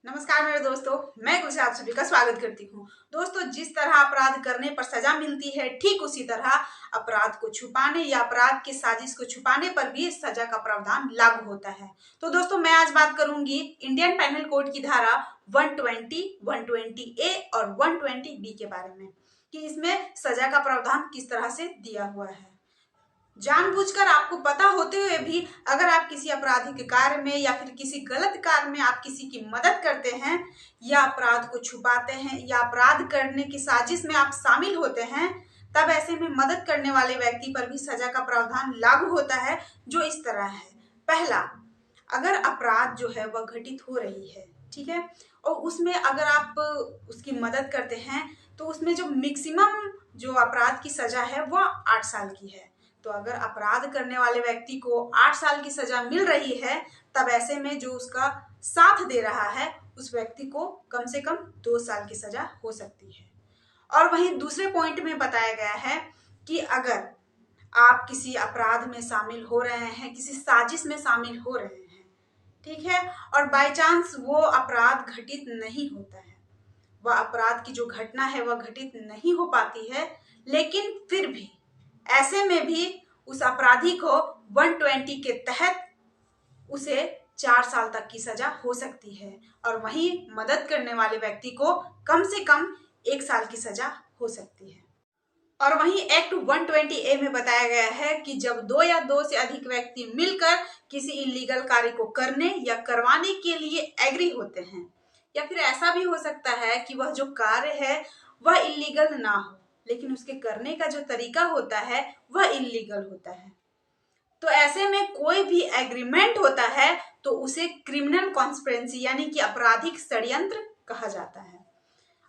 नमस्कार मेरे दोस्तों, मैं गुलशन आप सभी का स्वागत करती हूँ। दोस्तों, जिस तरह अपराध करने पर सजा मिलती है, ठीक उसी तरह अपराध को छुपाने या अपराध की साजिश को छुपाने पर भी सजा का प्रावधान लागू होता है। तो दोस्तों, मैं आज बात करूंगी इंडियन पेनल कोड की धारा 120, 120A और 120B के बारे में कि इसमें सजा का प्रावधान किस तरह से दिया हुआ है। जानबूझकर आपको पता होते हुए भी अगर आप किसी आपराधिक कार्य में या फिर किसी गलत कार्य में आप किसी की मदद करते हैं या अपराध को छुपाते हैं या अपराध करने की साजिश में आप शामिल होते हैं, तब ऐसे में मदद करने वाले व्यक्ति पर भी सजा का प्रावधान लागू होता है, जो इस तरह है। पहला, अगर अपराध जो है वह घटित हो रही है, ठीक है, और उसमें अगर आप उसकी मदद करते हैं तो उसमें जो मैक्सिमम जो अपराध की सजा है वह 8 साल की है। तो अगर अपराध करने वाले व्यक्ति को 8 साल की सजा मिल रही है, तब ऐसे में जो उसका साथ दे रहा है उस व्यक्ति को कम से कम 2 साल की सजा हो सकती है। और वहीं दूसरे पॉइंट में बताया गया है कि अगर आप किसी अपराध में शामिल हो रहे हैं, किसी साजिश में शामिल हो रहे हैं, ठीक है, और बाय चांस वो अपराध घटित नहीं होता है, वह अपराध की जो घटना है वह घटित नहीं हो पाती है, लेकिन फिर भी ऐसे में भी उस अपराधी को 120 के तहत उसे 4 साल तक की सजा हो सकती है और वहीं मदद करने वाले व्यक्ति को कम से कम 1 साल की सजा हो सकती है। और वहीं एक्ट 120A में बताया गया है कि जब 2 या 2 से अधिक व्यक्ति मिलकर किसी इलीगल कार्य को करने या करवाने के लिए एग्री होते हैं, या फिर ऐसा भी हो सकता है कि वह जो कार्य है वह इलीगल ना हो, लेकिन उसके करने का जो तरीका होता है वह इलीगल होता है, तो ऐसे में कोई भी एग्रीमेंट होता है तो उसे क्रिमिनल कॉन्स्पिरेसी यानी कि आपराधिक षड्यंत्र कहा जाता है।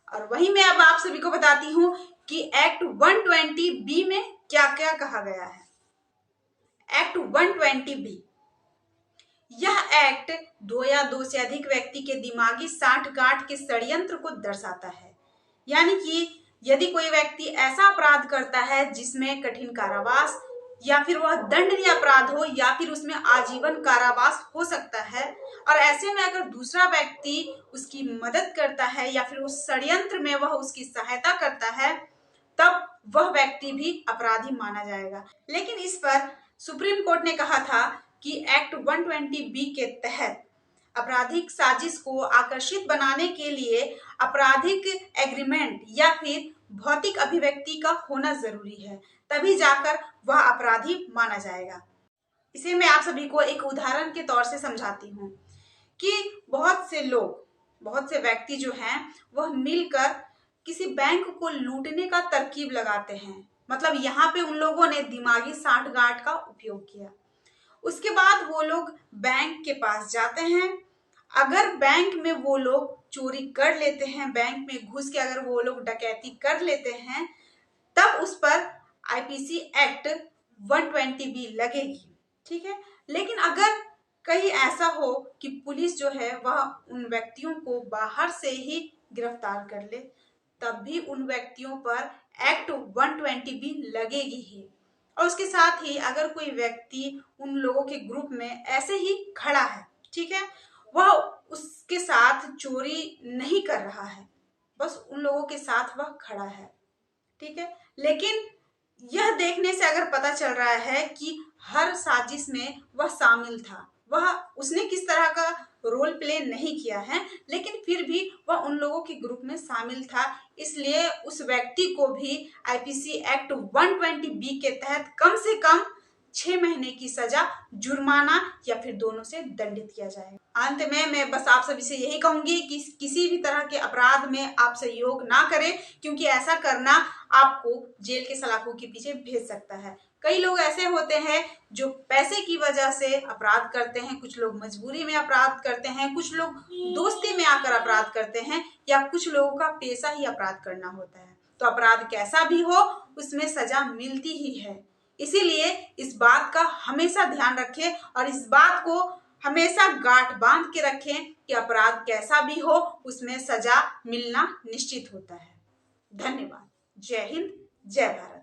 और वहीं मैं अब आप सभी को बताती हूँ कि एक्ट 120B में क्या क्या कहा गया है। एक्ट 120B, यह एक्ट 2 या 2 से अधिक व्यक्ति के दिमागी साठगांठ के षड्यंत्र को दर्शाता है। यानी कि यदि कोई व्यक्ति ऐसा अपराध करता है जिसमें कठिन कारावास या फिर वह दंडनीय अपराध हो या फिर उसमें आजीवन कारावास हो सकता है, और ऐसे में अगर दूसरा व्यक्ति उसकी मदद करता है या फिर उस षड्यंत्र में वह उसकी सहायता करता है, तब वह व्यक्ति भी अपराधी माना जाएगा। लेकिन इस पर सुप्रीम कोर्ट ने कहा था कि एक्ट 120B के तहत आपराधिक साजिश को आकर्षित बनाने के लिए आपराधिक एग्रीमेंट या फिर भौतिक अभिव्यक्ति का होना जरूरी है, तभी जाकर वह अपराधी माना जाएगा। इसे मैं आप सभी को एक उदाहरण के तौर से समझाती हूँ कि बहुत से व्यक्ति जो हैं वह मिलकर किसी बैंक को लूटने का तरकीब लगाते हैं। मतलब यहाँ पे उन लोगों ने दिमागी साठगांठ का उपयोग किया। उसके बाद वो लोग बैंक के पास जाते हैं। अगर बैंक में वो लोग चोरी कर लेते हैं, बैंक में घुस के अगर वो लोग डकैती कर लेते हैं, तब उस पर IPC एक्ट 120B लगेगी, ठीक है। लेकिन अगर कहीं ऐसा हो कि पुलिस जो है वह उन व्यक्तियों को बाहर से ही गिरफ्तार कर ले, तब भी उन व्यक्तियों पर एक्ट 120B लगेगी ही। और उसके साथ ही अगर कोई व्यक्ति उन लोगों के ग्रुप में ऐसे ही खड़ा है, ठीक है, वह उसके साथ चोरी नहीं कर रहा है, बस उन लोगों के साथ वह खड़ा है, ठीक है, लेकिन यह देखने से अगर पता चल रहा है कि हर साजिश में वह शामिल था, उसने किस तरह का रोल प्ले नहीं किया है, लेकिन फिर भी वह उन लोगों के ग्रुप में शामिल था, इसलिए उस व्यक्ति को भी IPC एक्ट 120B के तहत कम से कम 6 महीने की सजा, जुर्माना या फिर दोनों से दंडित किया जाएगा। अंत में मैं बस आप सभी से यही कहूंगी कि किसी भी तरह के अपराध में आप सहयोग ना करें, क्योंकि ऐसा करना आपको जेल के सलाखों के पीछे भेज सकता है। कई लोग ऐसे होते हैं जो पैसे की वजह से अपराध करते हैं, कुछ लोग मजबूरी में अपराध करते हैं, कुछ लोग दोस्ती में आकर अपराध करते हैं, या कुछ लोगों का पेशा ही अपराध करना होता है। तो अपराध कैसा भी हो उसमें सजा मिलती ही है, इसीलिए इस बात का हमेशा ध्यान रखें और इस बात को हमेशा गांठ बांध के रखें कि अपराध कैसा भी हो उसमें सजा मिलना निश्चित होता है। धन्यवाद। जय हिंद, जय भारत।